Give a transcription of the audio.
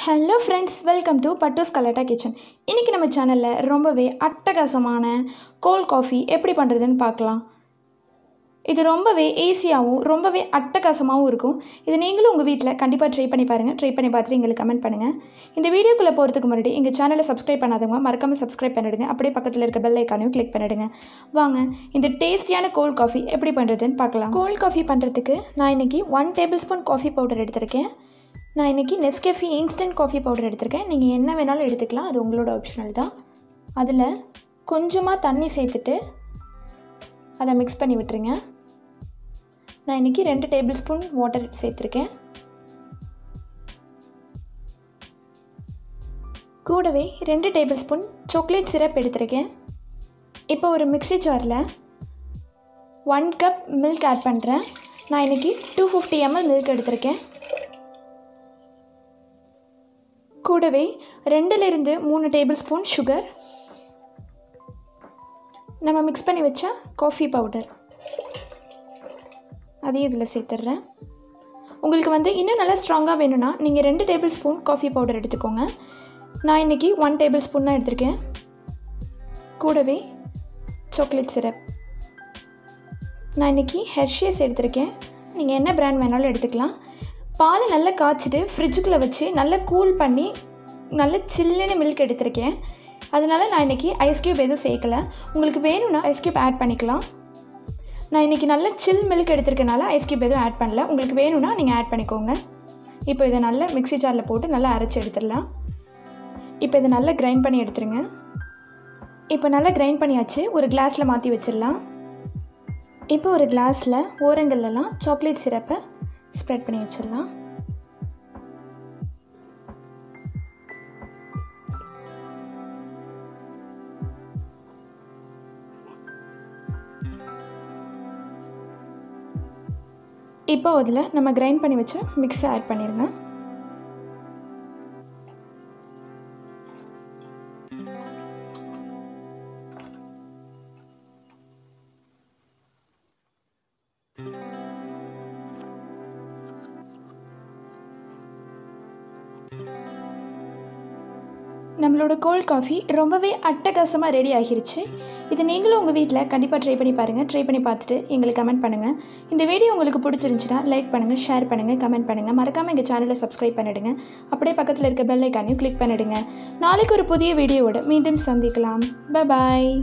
Hello friends, welcome to பட்டூஸ் கலாட்டா kitchen. இன்றைக்கி நம்ம சேனலில் ரொம்பவே அட்டகாசமான கோல்ட் காஃபி எப்படி பண்ணுறதுன்னு பார்க்கலாம். இது ரொம்பவே ஈஸியாகவும் ரொம்பவே அட்டகாசமாகவும் இருக்கும். இது நீங்களும் உங்கள் வீட்டில் கண்டிப்பாக ட்ரை பண்ணி பாருங்கள். ட்ரை பண்ணி பார்த்துட்டு எங்களுக்கு கமெண்ட் பண்ணுங்கள். இந்த வீடியோக்குள்ளே போகிறதுக்கு முன்னாடி எங்கள் சேனலை சப்ஸ்கிரைப் பண்ணாதவங்க மறக்காமல் சப்ஸ்கிரைப் பண்ணிவிடுங்க. அப்படியே பக்கத்தில் இருக்க பெல் ஐக்கானையும் கிளிக் பண்ணிவிடுங்க. வாங்க இந்த டேஸ்டியான கோல்ட் காஃபி எப்படி பண்ணுறதுன்னு பார்க்கலாம். கோல்ட் காஃபி பண்ணுறதுக்கு நான் இன்றைக்கி 1 டேபிள் ஸ்பூன் காஃபி பவுடர் எடுத்திருக்கேன். நான் இன்றைக்கி நெஸ்கேஃபே இன்ஸ்டன்ட் காஃபி பவுடர் எடுத்திருக்கேன். நீங்கள் என்ன வேணாலும் எடுத்துக்கலாம், அது உங்களோட ஆப்ஷனல் தான். அதில் கொஞ்சமாக தண்ணி சேர்த்துட்டு அதை மிக்ஸ் பண்ணி விட்டுருங்க. நான் இன்றைக்கி 2 டேபிள் ஸ்பூன் வாட்டர் சேர்த்துருக்கேன். கூடவே 2 டேபிள் ஸ்பூன் சாக்லேட் சிரப் எடுத்திருக்கேன். இப்போ ஒரு மிக்ஸி ஜாரில் 1 கப் மில்க் ஆட் பண்ணுறேன். நான் இன்றைக்கி 250 ml மில்க் எடுத்திருக்கேன். கூடவே 2லிருந்து 3 டேபிள் ஸ்பூன் சுகர், நம்ம மிக்ஸ் பண்ணி வச்ச காஃபி பவுடர் அதையும் இதில் சேர்த்துட்றேன். உங்களுக்கு இன்னும் நல்லா ஸ்ட்ராங்காக வேணும்னா நீங்கள் 2 டேபிள் ஸ்பூன் காஃபி பவுடர் எடுத்துக்கோங்க. நான் இன்றைக்கி 1 டேபிள் ஸ்பூன் தான் எடுத்திருக்கேன். கூடவே சாக்லேட் சிரப், நான் இன்றைக்கி ஹெர்ஷியஸ் எடுத்திருக்கேன். நீங்கள் என்ன பிராண்ட் வேணாலும் எடுத்துக்கலாம். பாலை நல்லா காய்ச்சிட்டு ஃப்ரிட்ஜுக்குள்ளே வச்சு நல்லா கூல் பண்ணி நல்ல சில்லுன்னு மில்க் எடுத்திருக்கேன். அதனால் நான் இன்றைக்கி ஐஸ் க்யூப் எதுவும் சேர்க்கலை. உங்களுக்கு வேணும்னா ஐஸ் க்யூப் ஆட் பண்ணிக்கலாம். நான் இன்றைக்கி நல்ல சில் மில்க் எடுத்திருக்கனால ஐஸ் க்யூப் எதுவும் ஆட் பண்ணல. உங்களுக்கு வேணும்னா நீங்கள் ஆட் பண்ணிக்கோங்க. இப்போ இதை நல்லா மிக்ஸி ஜாரில் போட்டு நல்லா அரைச்சி எடுத்துடலாம். இப்போ இதை நல்லா கிரைண்ட் பண்ணி எடுத்துருங்க. இப்போ நல்லா கிரைண்ட் பண்ணியாச்சு. ஒரு கிளாஸில் மாற்றி வச்சிடலாம். இப்போ ஒரு கிளாஸில் ஓரங்கள்லாம் சாக்லேட் சிரப்பை ஸ்ப்ரெட் பண்ணி வச்சிடலாம். இப்போ அதில் நம்ம கிரைண்ட் பண்ணி வச்ச மிக்ஸை ஆட் பண்ணிடுங்க. நம்மளோட கோல்ட் காஃபி ரொம்பவே அட்டகாசமாக ரெடி ஆகிருச்சு. இது நீங்களும் உங்கள் வீட்டில் கண்டிப்பாக ட்ரை பண்ணி பாருங்கள். ட்ரை பண்ணி பார்த்துட்டு எங்களுக்கு கமெண்ட் பண்ணுங்கள். இந்த வீடியோ உங்களுக்கு பிடிச்சிருந்துச்சுன்னா லைக் பண்ணுங்கள், ஷேர் பண்ணுங்கள், கமெண்ட் பண்ணுங்கள். மறக்காமல் எங்கள் சேனலை சப்ஸ்கிரைப் பண்ணிவிடுங்க. அப்படியே பக்கத்தில் இருக்க பெல் ஐக்கானையும் கிளிக் பண்ணிவிடுங்க. நாளைக்கு ஒரு புதிய வீடியோவோட மீண்டும் சந்திக்கலாம். Bye bye.